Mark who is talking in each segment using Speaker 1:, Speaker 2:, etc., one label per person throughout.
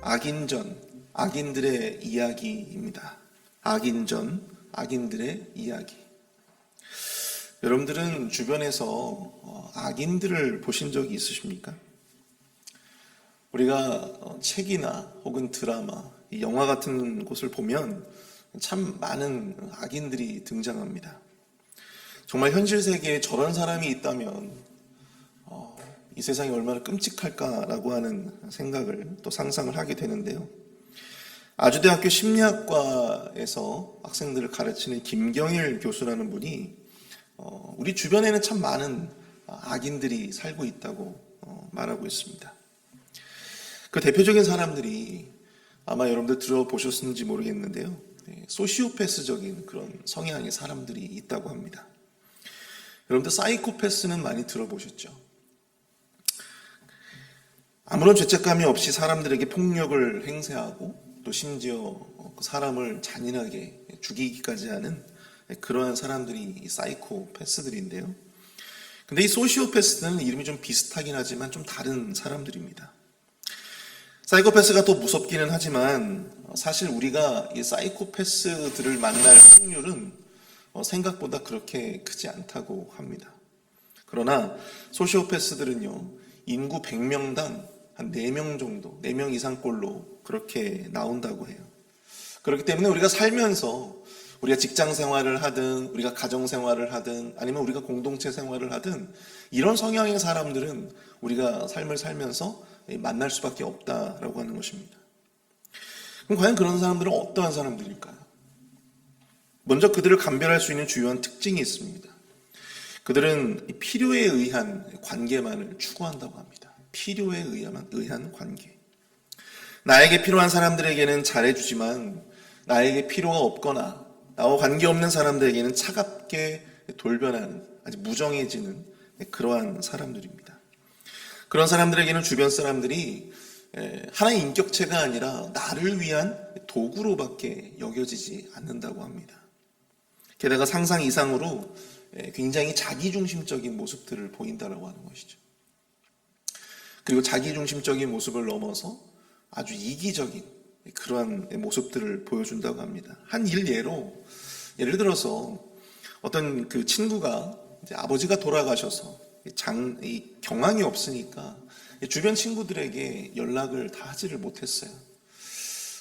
Speaker 1: 악인전, 악인들의 이야기입니다. 악인전, 악인들의 이야기. 여러분들은 주변에서 악인들을 보신 적이 있으십니까? 우리가 책이나 혹은 드라마, 영화 같은 곳을 보면 참 많은 악인들이 등장합니다. 정말 현실 세계에 저런 사람이 있다면 이 세상이 얼마나 끔찍할까라고 하는 생각을 또 상상을 하게 되는데요. 아주대학교 심리학과에서 학생들을 가르치는 김경일 교수라는 분이 우리 주변에는 참 많은 악인들이 살고 있다고 말하고 있습니다. 그 대표적인 사람들이 아마 여러분들 들어보셨는지 모르겠는데요. 소시오패스적인 그런 성향의 사람들이 있다고 합니다. 여러분들 사이코패스는 많이 들어보셨죠? 아무런 죄책감이 없이 사람들에게 폭력을 행사하고 또 심지어 그 사람을 잔인하게 죽이기까지 하는 그러한 사람들이 사이코패스들인데요. 근데 이 소시오패스는 이름이 좀 비슷하긴 하지만 좀 다른 사람들입니다. 사이코패스가 더 무섭기는 하지만 사실 우리가 이 사이코패스들을 만날 확률은 생각보다 그렇게 크지 않다고 합니다. 그러나 소시오패스들은요, 인구 100명당 한 4명 정도, 4명 이상꼴로 그렇게 나온다고 해요. 그렇기 때문에 우리가 살면서 우리가 직장 생활을 하든 우리가 가정 생활을 하든 아니면 우리가 공동체 생활을 하든 이런 성향의 사람들은 우리가 삶을 살면서 만날 수밖에 없다라고 하는 것입니다. 그럼 과연 그런 사람들은 어떠한 사람들일까요? 먼저 그들을 감별할 수 있는 주요한 특징이 있습니다. 그들은 필요에 의한 관계만을 추구한다고 합니다. 필요에 의한 관계. 나에게 필요한 사람들에게는 잘해주지만 나에게 필요가 없거나 나와 관계없는 사람들에게는 차갑게 돌변하는, 아주 무정해지는 그러한 사람들입니다. 그런 사람들에게는 주변 사람들이 하나의 인격체가 아니라 나를 위한 도구로밖에 여겨지지 않는다고 합니다. 게다가 상상 이상으로 굉장히 자기중심적인 모습들을 보인다고 하는 것이죠. 그리고 자기중심적인 모습을 넘어서 아주 이기적인 그러한 모습들을 보여준다고 합니다. 한 예를 들어서 어떤 그 친구가 이제 아버지가 돌아가셔서 경황이 없으니까 주변 친구들에게 연락을 다 하지를 못했어요.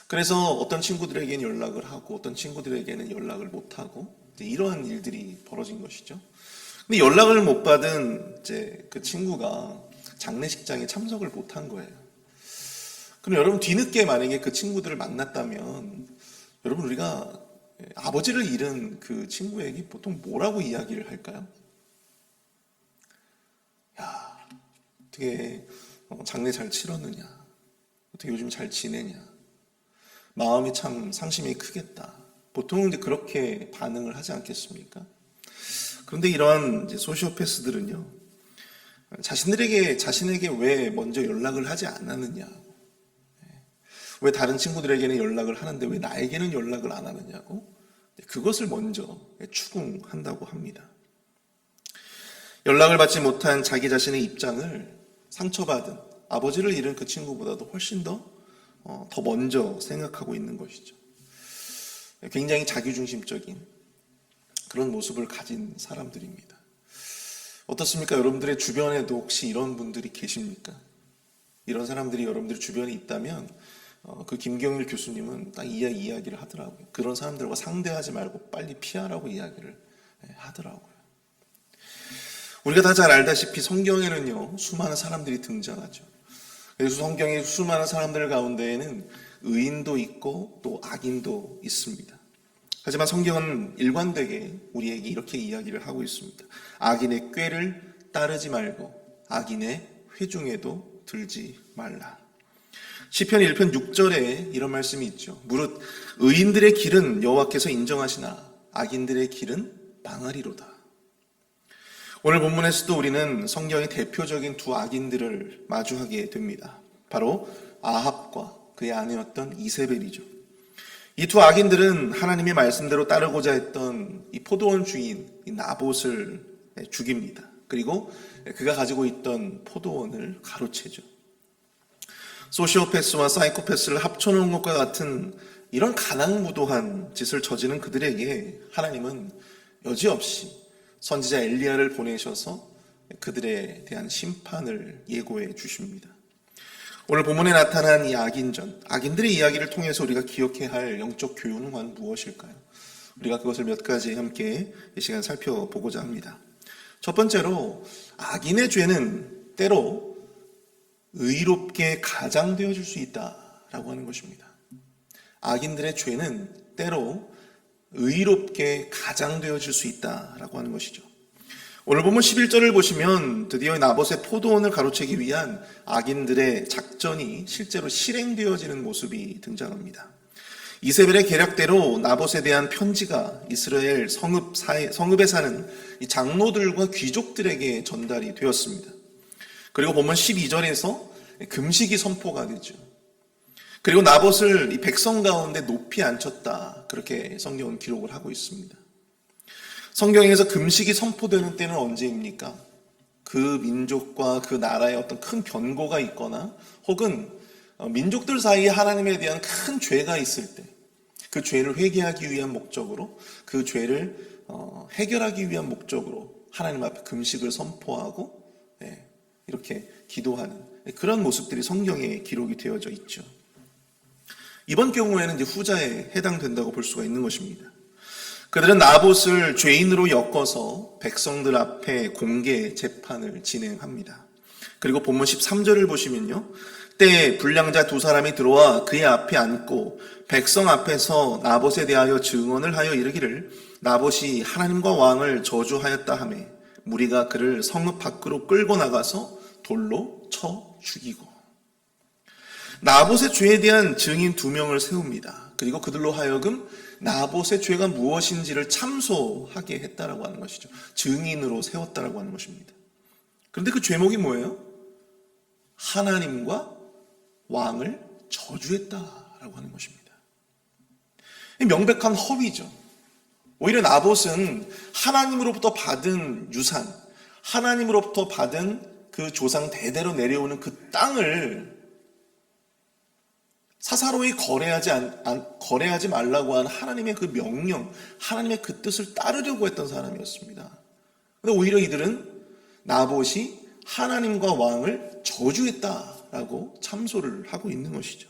Speaker 1: 그래서 어떤 친구들에게는 연락을 하고 어떤 친구들에게는 연락을 못하고 이러한 일들이 벌어진 것이죠. 근데 연락을 못 받은 이제 그 친구가 장례식장에 참석을 못한 거예요. 그럼 여러분 뒤늦게 만약에 그 친구들을 만났다면 여러분 우리가 아버지를 잃은 그 친구에게 보통 뭐라고 이야기를 할까요? 야, 어떻게 장례 잘 치렀느냐? 어떻게 요즘 잘 지내냐? 마음이 참 상심이 크겠다. 보통은 이제 그렇게 반응을 하지 않겠습니까? 그런데 이러한 이제 소시오패스들은요, 자신에게 왜 먼저 연락을 하지 않았느냐? 왜 다른 친구들에게는 연락을 하는데 왜 나에게는 연락을 안 하느냐고? 그것을 먼저 추궁한다고 합니다. 연락을 받지 못한 자기 자신의 입장을 상처받은 아버지를 잃은 그 친구보다도 훨씬 더 먼저 생각하고 있는 것이죠. 굉장히 자기중심적인 그런 모습을 가진 사람들입니다. 어떻습니까? 여러분들의 주변에도 혹시 이런 분들이 계십니까? 이런 사람들이 여러분들 주변에 있다면 그 김경일 교수님은 딱 이야기를 하더라고요. 그런 사람들과 상대하지 말고 빨리 피하라고 이야기를 하더라고요. 우리가 다 잘 알다시피 성경에는요, 수많은 사람들이 등장하죠. 그래서 성경의 수많은 사람들 가운데에는 의인도 있고 또 악인도 있습니다. 하지만 성경은 일관되게 우리에게 이렇게 이야기를 하고 있습니다. 악인의 꾀를 따르지 말고 악인의 회중에도 들지 말라. 시편 1편 6절에 이런 말씀이 있죠. 무릇 의인들의 길은 여호와께서 인정하시나 악인들의 길은 망하리로다. 오늘 본문에서도 우리는 성경의 대표적인 두 악인들을 마주하게 됩니다. 바로 아합과 그의 아내였던 이세벨이죠. 이 두 악인들은 하나님의 말씀대로 따르고자 했던 이 포도원 주인 이 나봇을 죽입니다. 그리고 그가 가지고 있던 포도원을 가로채죠. 소시오패스와 사이코패스를 합쳐놓은 것과 같은 이런 가난무도한 짓을 저지른 그들에게 하나님은 여지없이 선지자 엘리야를 보내셔서 그들에 대한 심판을 예고해 주십니다. 오늘 본문에 나타난 이 악인전, 악인들의 이야기를 통해서 우리가 기억해야 할 영적 교훈은 과연 무엇일까요? 우리가 그것을 몇 가지 함께 이 시간 살펴보고자 합니다. 첫 번째로, 악인의 죄는 때로 의롭게 가장되어질 수 있다라고 하는 것입니다. 악인들의 죄는 때로 의롭게 가장되어질 수 있다라고 하는 것이죠. 오늘 보면 11절을 보시면 드디어 나봇의 포도원을 가로채기 위한 악인들의 작전이 실제로 실행되어지는 모습이 등장합니다. 이세벨의 계략대로 나봇에 대한 편지가 이스라엘 성읍에 사는 이 장로들과 귀족들에게 전달이 되었습니다. 그리고 보면 12절에서 금식이 선포가 되죠. 그리고 나봇을 이 백성 가운데 높이 앉혔다. 그렇게 성경은 기록을 하고 있습니다. 성경에서 금식이 선포되는 때는 언제입니까? 그 민족과 그 나라에 어떤 큰 변고가 있거나 혹은 민족들 사이에 하나님에 대한 큰 죄가 있을 때 그 죄를 회개하기 위한 목적으로 그 죄를 해결하기 위한 목적으로 하나님 앞에 금식을 선포하고 이렇게 기도하는 그런 모습들이 성경에 기록이 되어져 있죠. 이번 경우에는 이제 후자에 해당된다고 볼 수가 있는 것입니다. 그들은 나봇을 죄인으로 엮어서 백성들 앞에 공개 재판을 진행합니다. 그리고 본문 13절을 보시면요. 때에 불량자 두 사람이 들어와 그의 앞에 앉고 백성 앞에서 나봇에 대하여 증언을 하여 이르기를 나봇이 하나님과 왕을 저주하였다 하매 무리가 그를 성읍 밖으로 끌고 나가서 돌로 쳐 죽이고. 나봇의 죄에 대한 증인 2명을 세웁니다. 그리고 그들로 하여금 나봇의 죄가 무엇인지를 참소하게 했다라고 하는 것이죠. 증인으로 세웠다라고 하는 것입니다. 그런데 그 죄목이 뭐예요? 하나님과 왕을 저주했다라고 하는 것입니다. 명백한 허위죠. 오히려 나봇은 하나님으로부터 받은 유산, 하나님으로부터 받은 그 조상 대대로 내려오는 그 땅을 사사로이 거래하지 말라고 한 하나님의 그 명령, 하나님의 그 뜻을 따르려고 했던 사람이었습니다. 그런데 오히려 이들은 나봇이 하나님과 왕을 저주했다라고 참소를 하고 있는 것이죠.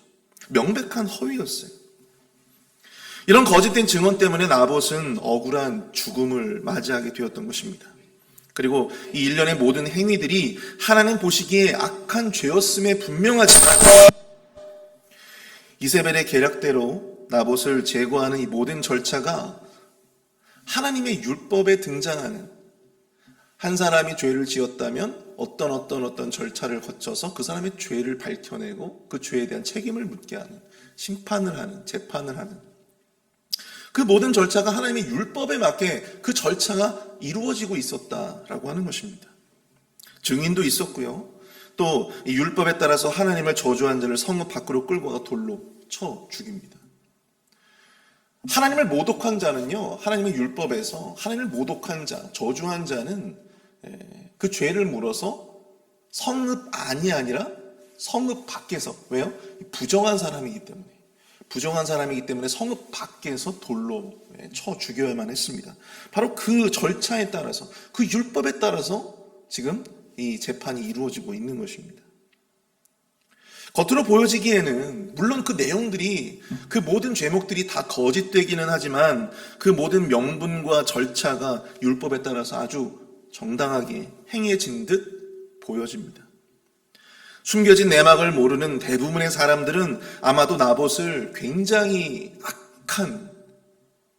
Speaker 1: 명백한 허위였어요. 이런 거짓된 증언 때문에 나봇은 억울한 죽음을 맞이하게 되었던 것입니다. 그리고 이 일련의 모든 행위들이 하나님 보시기에 악한 죄였음에 분명하지만 이세벨의 계략대로 나봇을 제거하는 이 모든 절차가 하나님의 율법에 등장하는 한 사람이 죄를 지었다면 어떤 절차를 거쳐서 그 사람의 죄를 밝혀내고 그 죄에 대한 책임을 묻게 하는, 심판을 하는, 재판을 하는 그 모든 절차가 하나님의 율법에 맞게 그 절차가 이루어지고 있었다라고 하는 것입니다. 증인도 있었고요. 또 이 율법에 따라서 하나님을 저주한 자를 성읍 밖으로 끌고 가 돌로 쳐 죽입니다. 하나님을 모독한 자는요, 하나님의 율법에서 하나님을 모독한 자, 저주한 자는 그 죄를 물어서 성읍 안이 아니라 성읍 밖에서, 왜요? 부정한 사람이기 때문에 성읍 밖에서 돌로 쳐 죽여야만 했습니다. 바로 그 절차에 따라서, 그 율법에 따라서 지금 이 재판이 이루어지고 있는 것입니다. 겉으로 보여지기에는 물론 그 내용들이, 그 모든 죄목들이 다 거짓되기는 하지만 그 모든 명분과 절차가 율법에 따라서 아주 정당하게 행해진 듯 보여집니다. 숨겨진 내막을 모르는 대부분의 사람들은 아마도 나봇을 굉장히 악한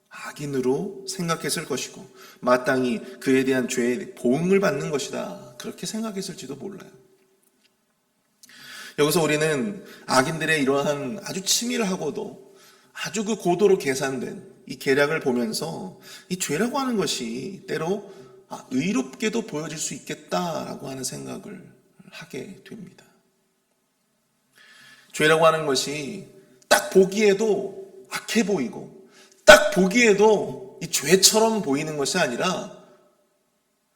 Speaker 1: 악인으로 생각했을 것이고 마땅히 그에 대한 죄의 보응을 받는 것이다, 그렇게 생각했을지도 몰라요. 여기서 우리는 악인들의 이러한 아주 치밀하고도 아주 그 고도로 계산된 이 계략을 보면서 이 죄라고 하는 것이 때로 의롭게도 보여질 수 있겠다라고 하는 생각을 하게 됩니다. 죄라고 하는 것이 딱 보기에도 악해 보이고 딱 보기에도 이 죄처럼 보이는 것이 아니라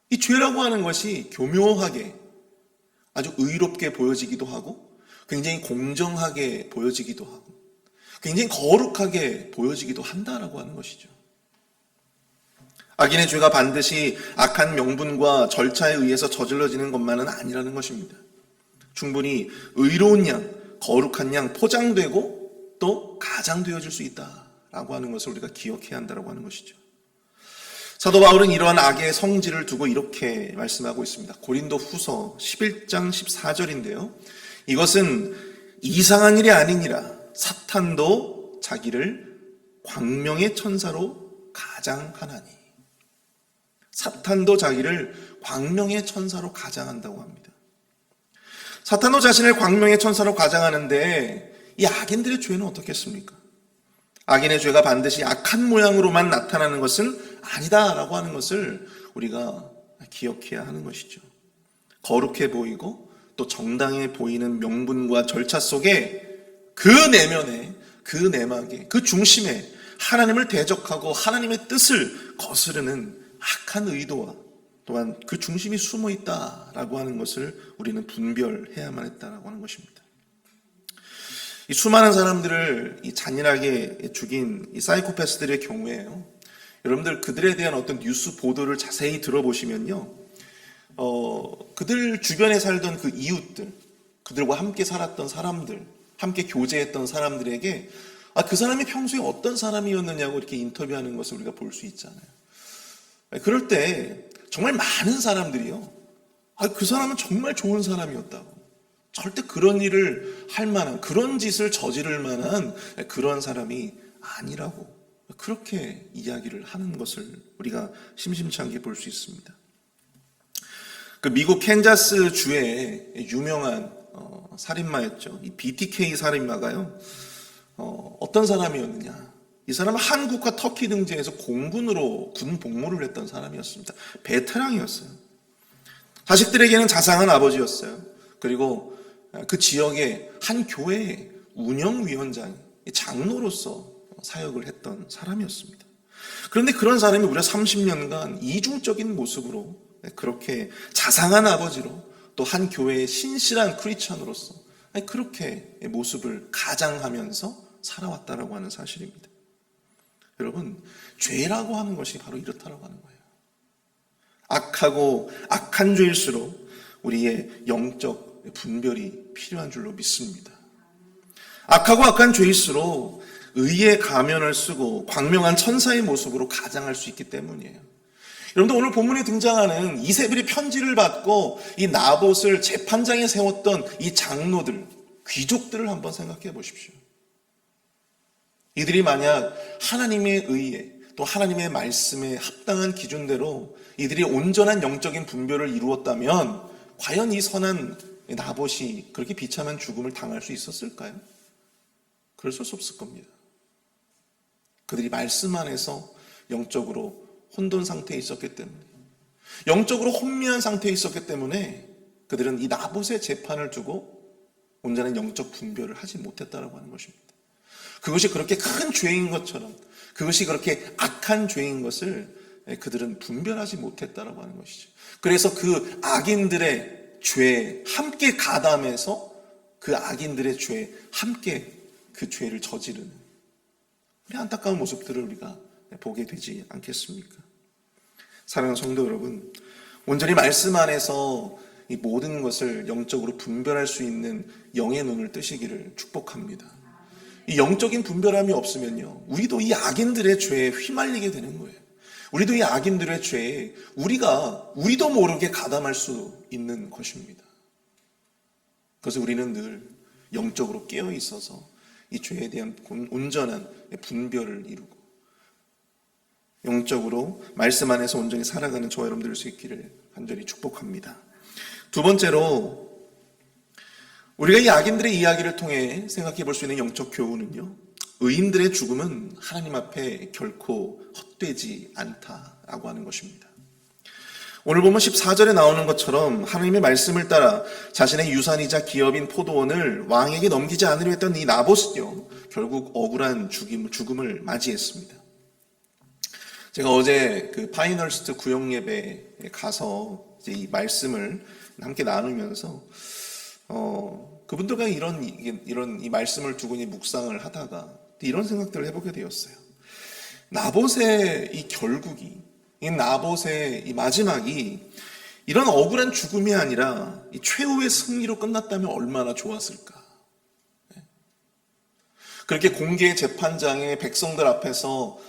Speaker 1: 이 죄라고 하는 것이 교묘하게 아주 의롭게 보여지기도 하고 굉장히 공정하게 보여지기도 하고 굉장히 거룩하게 보여지기도 한다라고 하는 것이죠. 악인의 죄가 반드시 악한 명분과 절차에 의해서 저질러지는 것만은 아니라는 것입니다. 충분히 의로운 양, 거룩한 양 포장되고 또 가장되어질 수 있다라고 하는 것을 우리가 기억해야 한다라고 하는 것이죠. 사도 바울은 이러한 악의 성질을 두고 이렇게 말씀하고 있습니다. 고린도 후서 11장 14절인데요. 이것은 이상한 일이 아니니라 사탄도 자기를 광명의 천사로 가장하나니. 사탄도 자기를 광명의 천사로 가장한다고 합니다. 사탄도 자신을 광명의 천사로 가장하는데 이 악인들의 죄는 어떻겠습니까? 악인의 죄가 반드시 악한 모양으로만 나타나는 것은 아니다라고 하는 것을 우리가 기억해야 하는 것이죠. 거룩해 보이고 또 정당해 보이는 명분과 절차 속에 그 내면에, 그 내막에, 그 중심에 하나님을 대적하고 하나님의 뜻을 거스르는 악한 의도와 또한 그 중심이 숨어 있다라고 하는 것을 우리는 분별해야만 했다라고 하는 것입니다. 이 수많은 사람들을 이 잔인하게 죽인 이 사이코패스들의 경우에요. 여러분들 그들에 대한 어떤 뉴스 보도를 자세히 들어보시면요. 그들 주변에 살던 그 이웃들, 그들과 함께 살았던 사람들, 함께 교제했던 사람들에게 그 사람이 평소에 어떤 사람이었느냐고 이렇게 인터뷰하는 것을 우리가 볼 수 있잖아요. 그럴 때 정말 많은 사람들이요. 그 사람은 정말 좋은 사람이었다고. 절대 그런 일을 할 만한, 그런 짓을 저지를 만한 그런 사람이 아니라고. 그렇게 이야기를 하는 것을 우리가 심심치 않게 볼 수 있습니다. 그 미국 캔자스 주의 유명한 살인마였죠. 이 BTK 살인마가요. 어떤 사람이었느냐. 이 사람은 한국과 터키 등지에서 공군으로 군 복무를 했던 사람이었습니다. 베테랑이었어요. 자식들에게는 자상한 아버지였어요. 그리고 그 지역의 한 교회의 운영위원장, 장로로서 사역을 했던 사람이었습니다. 그런데 그런 사람이 무려 30년간 이중적인 모습으로 그렇게 자상한 아버지로 또 한 교회의 신실한 크리스천으로서 그렇게 모습을 가장하면서 살아왔다라고 하는 사실입니다. 여러분, 죄라고 하는 것이 바로 이렇다라고 하는 거예요. 악하고 악한 죄일수록 우리의 영적 분별이 필요한 줄로 믿습니다. 악하고 악한 죄일수록 의의 가면을 쓰고 광명한 천사의 모습으로 가장할 수 있기 때문이에요. 여러분들 오늘 본문에 등장하는 이세벨이 편지를 받고 이 나봇을 재판장에 세웠던 이 장로들, 귀족들을 한번 생각해 보십시오. 이들이 만약 하나님의 의에 또 하나님의 말씀에 합당한 기준대로 이들이 온전한 영적인 분별을 이루었다면 과연 이 선한 나봇이 그렇게 비참한 죽음을 당할 수 있었을까요? 그럴 수 없을 겁니다. 그들이 말씀 안에서 영적으로 혼돈 상태에 있었기 때문에, 영적으로 혼미한 상태에 있었기 때문에 그들은 이 나봇의 재판을 두고 온전한 영적 분별을 하지 못했다라고 하는 것입니다. 그것이 그렇게 큰 죄인 것처럼, 그것이 그렇게 악한 죄인 것을 그들은 분별하지 못했다라고 하는 것이죠. 그래서 그 악인들의 죄에 함께 가담해서 그 악인들의 죄에 함께 그 죄를 저지르는 우리 안타까운 모습들을 우리가 보게 되지 않겠습니까? 사랑하는 성도 여러분, 온전히 말씀 안에서 이 모든 것을 영적으로 분별할 수 있는 영의 눈을 뜨시기를 축복합니다. 이 영적인 분별함이 없으면요, 우리도 이 악인들의 죄에 휘말리게 되는 거예요. 우리도 이 악인들의 죄에 우리도 모르게 가담할 수 있는 것입니다. 그래서 우리는 늘 영적으로 깨어 있어서 이 죄에 대한 온전한 분별을 이루고 영적으로 말씀 안에서 온전히 살아가는 저와 여러분들 수 있기를 간절히 축복합니다. 두 번째로 우리가 이 악인들의 이야기를 통해 생각해 볼 수 있는 영적 교훈은요, 의인들의 죽음은 하나님 앞에 결코 헛되지 않다라고 하는 것입니다. 오늘 보면 14절에 나오는 것처럼 하나님의 말씀을 따라 자신의 유산이자 기업인 포도원을 왕에게 넘기지 않으려 했던 이 나봇은요, 결국 억울한 죽음을 맞이했습니다. 제가 어제 그 파이널스트 구역 예배에 가서 이제 이 말씀을 함께 나누면서 그분들과 이런 이 말씀을 두고 묵상을 하다가 이런 생각들을 해보게 되었어요. 나봇의 이 결국이, 이 나봇의 이 마지막이 이런 억울한 죽음이 아니라 이 최후의 승리로 끝났다면 얼마나 좋았을까. 그렇게 공개 재판장에 백성들 앞에서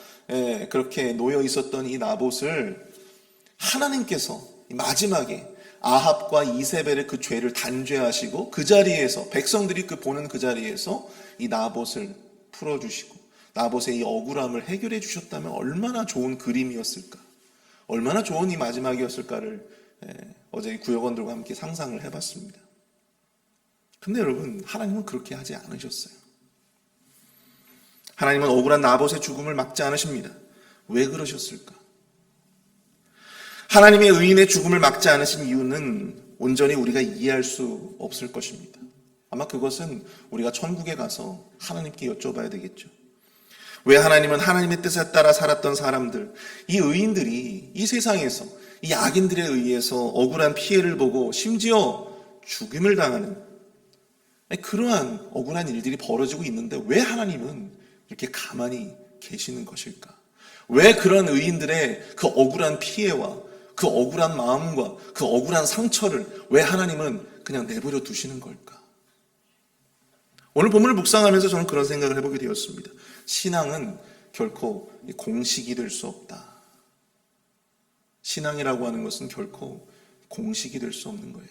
Speaker 1: 그렇게 놓여 있었던 이 나봇을 하나님께서 마지막에 아합과 이세벨의 그 죄를 단죄하시고 그 자리에서 백성들이 보는 그 자리에서 이 나봇을 풀어주시고 나봇의 이 억울함을 해결해 주셨다면 얼마나 좋은 그림이었을까, 얼마나 좋은 이 마지막이었을까를 어제 이 구역원들과 함께 상상을 해봤습니다. 근데 여러분, 하나님은 그렇게 하지 않으셨어요. 하나님은 억울한 나봇의 죽음을 막지 않으십니다. 왜 그러셨을까? 하나님의 의인의 죽음을 막지 않으신 이유는 온전히 우리가 이해할 수 없을 것입니다. 아마 그것은 우리가 천국에 가서 하나님께 여쭤봐야 되겠죠. 왜 하나님은 하나님의 뜻에 따라 살았던 사람들, 이 의인들이 이 세상에서 이 악인들에 의해서 억울한 피해를 보고 심지어 죽임을 당하는 그러한 억울한 일들이 벌어지고 있는데 왜 하나님은 이렇게 가만히 계시는 것일까? 왜 그런 의인들의 그 억울한 피해와 그 억울한 마음과 그 억울한 상처를 왜 하나님은 그냥 내버려 두시는 걸까? 오늘 본문을 묵상하면서 저는 그런 생각을 해보게 되었습니다. 신앙은 결코 공식이 될 수 없다. 신앙이라고 하는 것은 결코 공식이 될 수 없는 거예요.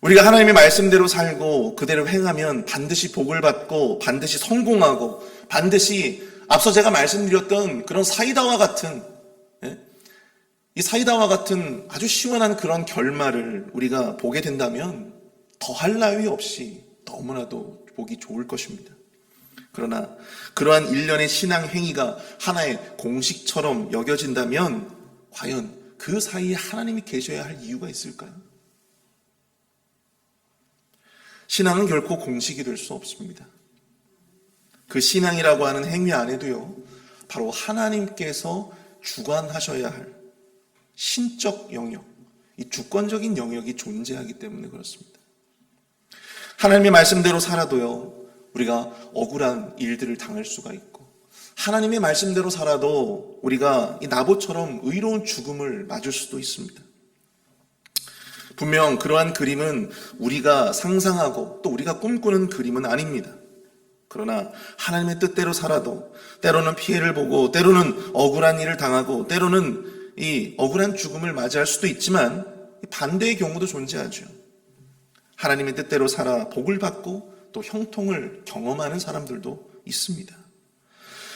Speaker 1: 우리가 하나님의 말씀대로 살고 그대로 행하면 반드시 복을 받고 반드시 성공하고 반드시 앞서 제가 말씀드렸던 그런 사이다와 같은 이 사이다와 같은 아주 시원한 그런 결말을 우리가 보게 된다면 더할 나위 없이 너무나도 보기 좋을 것입니다. 그러나 그러한 일련의 신앙 행위가 하나의 공식처럼 여겨진다면 과연 그 사이에 하나님이 계셔야 할 이유가 있을까요? 신앙은 결코 공식이 될 수 없습니다. 그 신앙이라고 하는 행위 안에도요, 바로 하나님께서 주관하셔야 할 신적 영역, 이 주권적인 영역이 존재하기 때문에 그렇습니다. 하나님의 말씀대로 살아도요, 우리가 억울한 일들을 당할 수가 있고, 하나님의 말씀대로 살아도 우리가 이 나봇처럼 의로운 죽음을 맞을 수도 있습니다. 분명 그러한 그림은 우리가 상상하고 또 우리가 꿈꾸는 그림은 아닙니다. 그러나 하나님의 뜻대로 살아도 때로는 피해를 보고 때로는 억울한 일을 당하고 때로는 이 억울한 죽음을 맞이할 수도 있지만 반대의 경우도 존재하죠. 하나님의 뜻대로 살아 복을 받고 또 형통을 경험하는 사람들도 있습니다.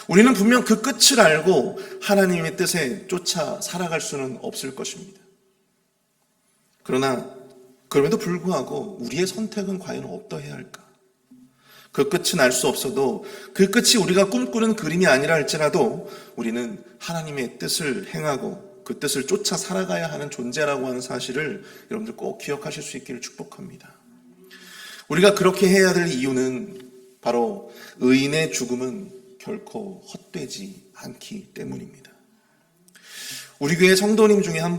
Speaker 1: 우리는 분명 그 끝을 알고 하나님의 뜻에 쫓아 살아갈 수는 없을 것입니다. 그러나 그럼에도 불구하고 우리의 선택은 과연 어떠해야 할까? 그 끝은 알 수 없어도 그 끝이 우리가 꿈꾸는 그림이 아니라 할지라도 우리는 하나님의 뜻을 행하고 그 뜻을 쫓아 살아가야 하는 존재라고 하는 사실을 여러분들 꼭 기억하실 수 있기를 축복합니다. 우리가 그렇게 해야 될 이유는 바로 의인의 죽음은 결코 헛되지 않기 때문입니다. 우리 교회 성도님 중에 한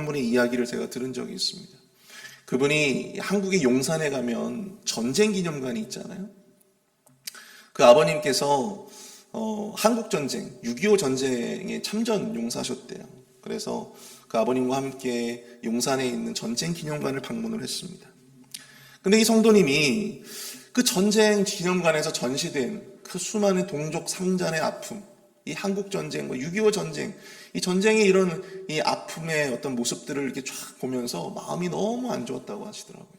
Speaker 1: 분의 이야기를 제가 들은 적이 있습니다. 그분이 한국의 용산에 가면 전쟁 기념관이 있잖아요. 그 아버님께서 한국전쟁, 6.25 전쟁에 참전 용사셨대요. 그래서 그 아버님과 함께 용산에 있는 전쟁 기념관을 방문을 했습니다. 근데 이 성도님이 그 전쟁 기념관에서 전시된 그 수많은 동족 상잔의 아픔, 이 한국전쟁, 6.25 전쟁, 이 전쟁의 이런 이 아픔의 어떤 모습들을 이렇게 쫙 보면서 마음이 너무 안 좋았다고 하시더라고요.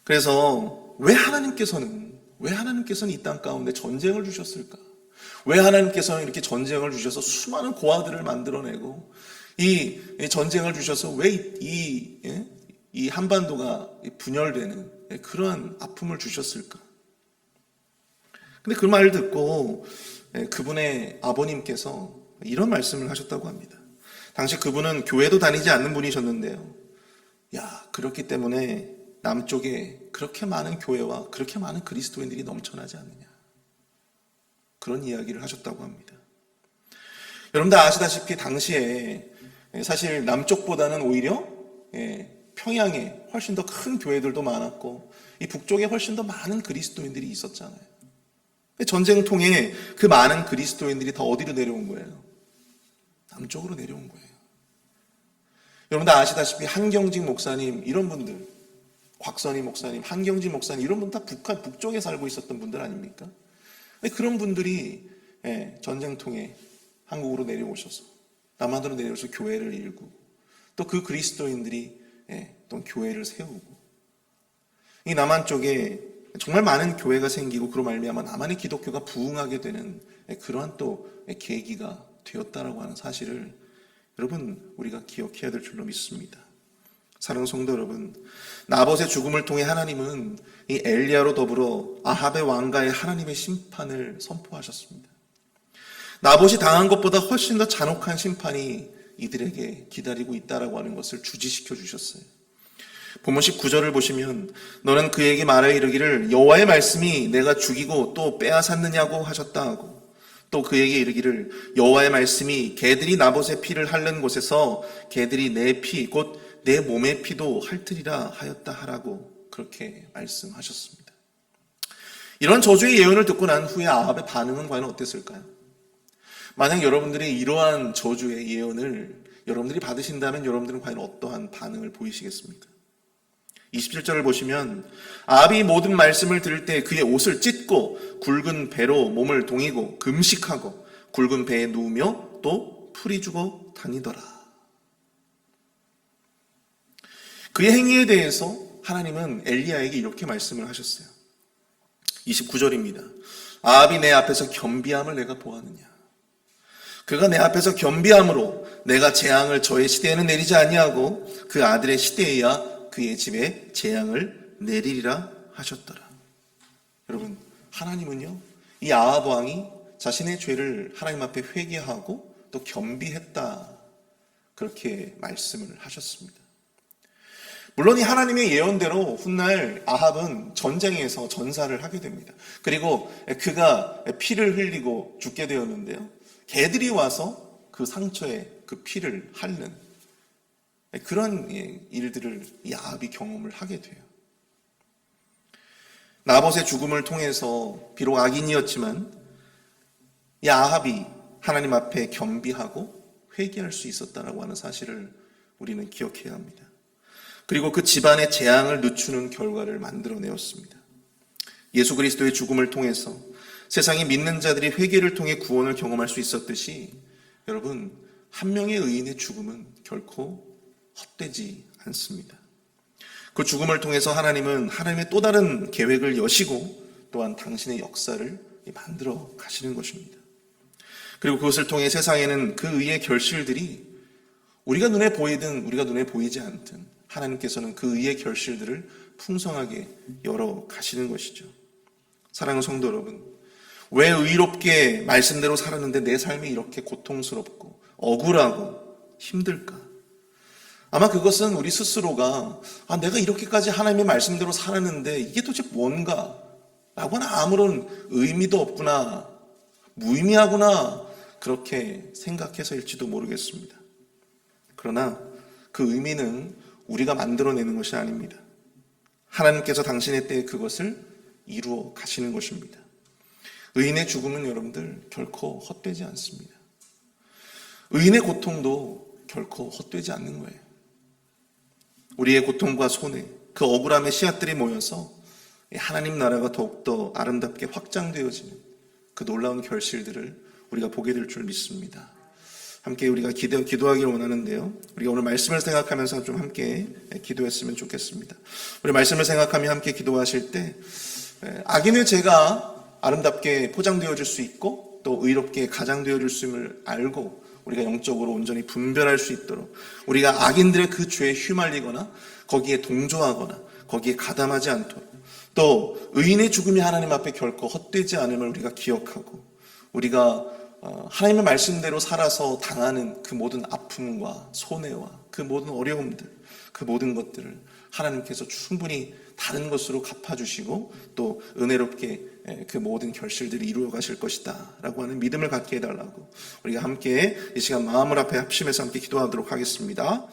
Speaker 1: 그래서 왜 하나님께서는 이 땅 가운데 전쟁을 주셨을까? 왜 하나님께서는 이렇게 전쟁을 주셔서 수많은 고아들을 만들어내고 이 전쟁을 주셔서 왜 이 한반도가 분열되는 그러한 아픔을 주셨을까? 근데 그 말을 듣고 그분의 아버님께서 이런 말씀을 하셨다고 합니다. 당시 그분은 교회도 다니지 않는 분이셨는데요. 그렇기 때문에 남쪽에 그렇게 많은 교회와 그렇게 많은 그리스도인들이 넘쳐나지 않느냐. 그런 이야기를 하셨다고 합니다. 여러분 다 아시다시피 당시에 사실 남쪽보다는 오히려 평양에 훨씬 더 큰 교회들도 많았고 이 북쪽에 훨씬 더 많은 그리스도인들이 있었잖아요. 전쟁통에 그 많은 그리스도인들이 다 어디로 내려온 거예요? 남쪽으로 내려온 거예요. 여러분 다 아시다시피 한경직 목사님 이런 분들, 곽선희 목사님, 한경직 목사님 이런 분 다 북쪽에 살고 있었던 분들 아닙니까? 그런 분들이 전쟁통에 한국으로 내려오셔서 남한으로 내려오셔서 교회를 일구고 또 그 그리스도인들이 또 교회를 세우고 이 남한 쪽에 정말 많은 교회가 생기고 그로 말미암아 남한의 기독교가 부흥하게 되는 그러한 또 계기가 되었다라고 하는 사실을 여러분 우리가 기억해야 될 줄로 믿습니다. 사랑하는 성도 여러분, 나봇의 죽음을 통해 하나님은 이 엘리야로 더불어 아합의 왕가에 하나님의 심판을 선포하셨습니다. 나봇이 당한 것보다 훨씬 더 잔혹한 심판이 이들에게 기다리고 있다라고 하는 것을 주지시켜 주셨어요. 본문 19절을 보시면 너는 그에게 말하여 이르기를 여호와의 말씀이 내가 죽이고 또 빼앗았느냐고 하셨다 하고 또 그에게 이르기를 여호와의 말씀이 개들이 나봇의 피를 핥는 곳에서 개들이 내 피 곧 내 몸의 피도 핥으리라 하였다 하라고 그렇게 말씀하셨습니다. 이런 저주의 예언을 듣고 난 후에 아합의 반응은 과연 어땠을까요? 만약 여러분들이 이러한 저주의 예언을 여러분들이 받으신다면 여러분들은 과연 어떠한 반응을 보이시겠습니까? 27절을 보시면 아합이 모든 말씀을 들을 때 그의 옷을 찢고 굵은 배로 몸을 동이고 금식하고 굵은 배에 누우며 또 풀이 죽어 다니더라. 그의 행위에 대해서 하나님은 엘리야에게 이렇게 말씀을 하셨어요. 29절입니다. 아합이 내 앞에서 겸비함을 내가 보았느냐. 그가 내 앞에서 겸비함으로 내가 재앙을 저의 시대에는 내리지 아니하고 그 아들의 시대에야 그의 집에 재앙을 내리리라 하셨더라. 여러분, 하나님은요, 이 아합 왕이 자신의 죄를 하나님 앞에 회개하고 또 겸비했다. 그렇게 말씀을 하셨습니다. 물론 이 하나님의 예언대로 훗날 아합은 전쟁에서 전사를 하게 됩니다. 그리고 그가 피를 흘리고 죽게 되었는데요. 개들이 와서 그 상처에 그 피를 핥는 그런 일들을 이 아합이 경험을 하게 돼요. 나봇의 죽음을 통해서 비록 악인이었지만 이 아합이 하나님 앞에 겸비하고 회개할 수 있었다라고 하는 사실을 우리는 기억해야 합니다. 그리고 그 집안의 재앙을 늦추는 결과를 만들어내었습니다. 예수 그리스도의 죽음을 통해서 세상이 믿는 자들이 회개를 통해 구원을 경험할 수 있었듯이 여러분 한 명의 의인의 죽음은 결코 헛되지 않습니다. 그 죽음을 통해서 하나님은 하나님의 또 다른 계획을 여시고 또한 당신의 역사를 만들어 가시는 것입니다. 그리고 그것을 통해 세상에는 그 의의 결실들이 우리가 눈에 보이든 우리가 눈에 보이지 않든 하나님께서는 그 의의 결실들을 풍성하게 열어 가시는 것이죠. 사랑하는 성도 여러분, 왜 의롭게 말씀대로 살았는데 내 삶이 이렇게 고통스럽고 억울하고 힘들까? 아마 그것은 우리 스스로가 내가 이렇게까지 하나님의 말씀대로 살았는데 이게 도대체 뭔가? 라고는 아무런 의미도 없구나, 무의미하구나 그렇게 생각해서일지도 모르겠습니다. 그러나 그 의미는 우리가 만들어내는 것이 아닙니다. 하나님께서 당신의 때에 그것을 이루어 가시는 것입니다. 의인의 죽음은 여러분들 결코 헛되지 않습니다. 의인의 고통도 결코 헛되지 않는 거예요. 우리의 고통과 손해, 그 억울함의 씨앗들이 모여서 하나님 나라가 더욱더 아름답게 확장되어지는 그 놀라운 결실들을 우리가 보게 될 줄 믿습니다. 함께 우리가 기도하길 원하는데요. 우리가 오늘 말씀을 생각하면서 좀 함께 기도했으면 좋겠습니다. 우리 말씀을 생각하며 함께 기도하실 때 악인의 죄가 아름답게 포장되어질 수 있고 또 의롭게 가장되어질 수 있음을 알고 우리가 영적으로 온전히 분별할 수 있도록 우리가 악인들의 그 죄에 휘말리거나 거기에 동조하거나 거기에 가담하지 않도록 또 의인의 죽음이 하나님 앞에 결코 헛되지 않음을 우리가 기억하고 우리가 하나님의 말씀대로 살아서 당하는 그 모든 아픔과 손해와 그 모든 어려움들, 그 모든 것들을 하나님께서 충분히 다른 것으로 갚아주시고 또 은혜롭게 그 모든 결실들이 이루어 가실 것이다 라고 하는 믿음을 갖게 해달라고 우리가 함께 이 시간 마음을 앞에 합심해서 함께 기도하도록 하겠습니다.